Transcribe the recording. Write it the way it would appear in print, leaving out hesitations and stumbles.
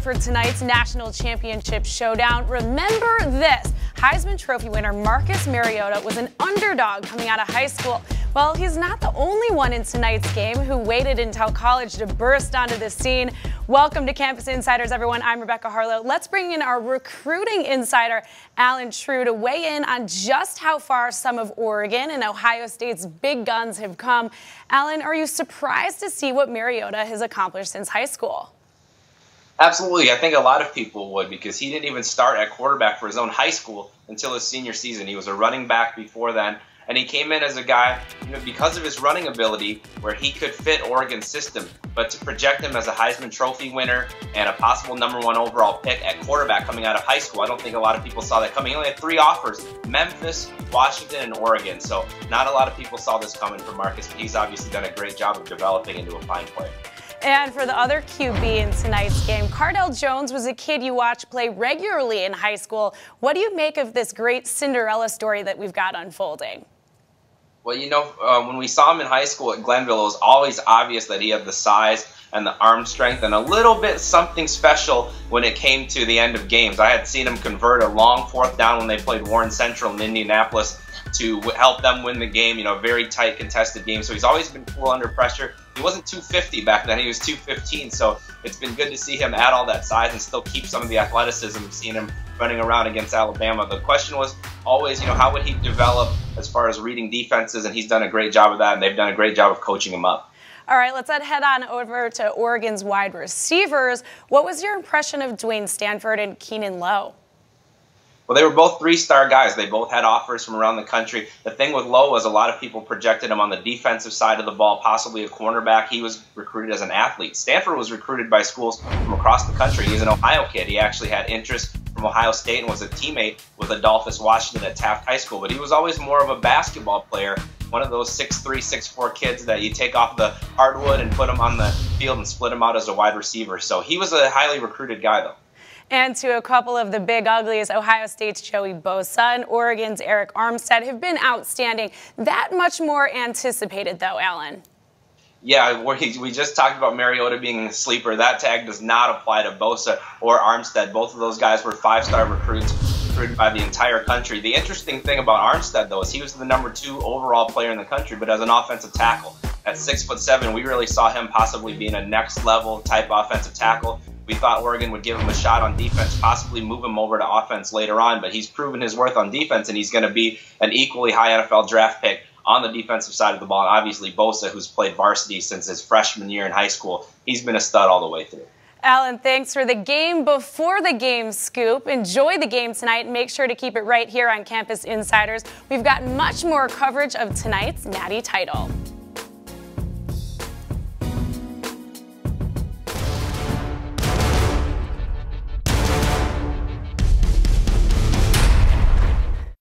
for tonight's national championship showdown. Remember this, Heisman Trophy winner Marcus Mariota was an underdog coming out of high school. Well, he's not the only one in tonight's game who waited until college to burst onto the scene. Welcome to Campus Insiders, everyone. I'm Rebecca Harlow. Let's bring in our recruiting insider, Allen Trieu, to weigh in on just how far some of Oregon and Ohio State's big guns have come. Allen, are you surprised to see what Mariota has accomplished since high school? Absolutely. I think a lot of people would, because he didn't even start at quarterback for his own high school until his senior season. He was a running back before then. And he came in as a guy, because of his running ability, where he could fit Oregon's system. But to project him as a Heisman Trophy winner and a possible #1 overall pick at quarterback coming out of high school, I don't think a lot of people saw that coming. He only had 3 offers: Memphis, Washington, and Oregon. So not a lot of people saw this coming from Marcus, but he's obviously done a great job of developing into a fine player. And for the other QB in tonight's game, Cardale Jones was a kid you watched play regularly in high school. What do you make of this great Cinderella story that we've got unfolding? Well, when we saw him in high school at Glenville, it was always obvious that he had the size and the arm strength and a little bit something special when it came to the end of games. I had seen him convert a long 4th down when they played Warren Central in Indianapolis to help them win the game, a very tight contested game. So he's always been cool under pressure. He wasn't 250 back then, he was 215, so it's been good to see him add all that size and still keep some of the athleticism. We've seen him running around against Alabama. The question was always, how would he develop as far as reading defenses, and he's done a great job of that, and they've done a great job of coaching him up. All right, let's head on over to Oregon's wide receivers. What was your impression of Dwayne Stanford and Keenan? Well, they were both 3-star guys. They both had offers from around the country. The thing with Lowe was a lot of people projected him on the defensive side of the ball, possibly a cornerback. He was recruited as an athlete. Stanford was recruited by schools from across the country. He's an Ohio kid. He actually had interest from Ohio State and was a teammate with Adolphus Washington at Taft High School. But he was always more of a basketball player, one of those 6'3", 6'4" kids that you take off the hardwood and put him on the field and split him out as a wide receiver. So he was a highly recruited guy, though. And to a couple of the big uglies, Ohio State's Joey Bosa and Oregon's Arik Armstead have been outstanding. That much more anticipated, though, Allen. Yeah, we just talked about Mariota being a sleeper. That tag does not apply to Bosa or Armstead. Both of those guys were 5-star recruits, recruited by the entire country. The interesting thing about Armstead, though, is he was the #2 overall player in the country, but as an offensive tackle. At 6'7", we really saw him possibly being a next-level type offensive tackle. We thought Oregon would give him a shot on defense, possibly move him over to offense later on, but he's proven his worth on defense, and he's going to be an equally high NFL draft pick on the defensive side of the ball. And obviously, Bosa, who's played varsity since his freshman year in high school, he's been a stud all the way through. Allen, thanks for the game before the game scoop. Enjoy the game tonight, and make sure to keep it right here on Campus Insiders. We've got much more coverage of tonight's Natty title.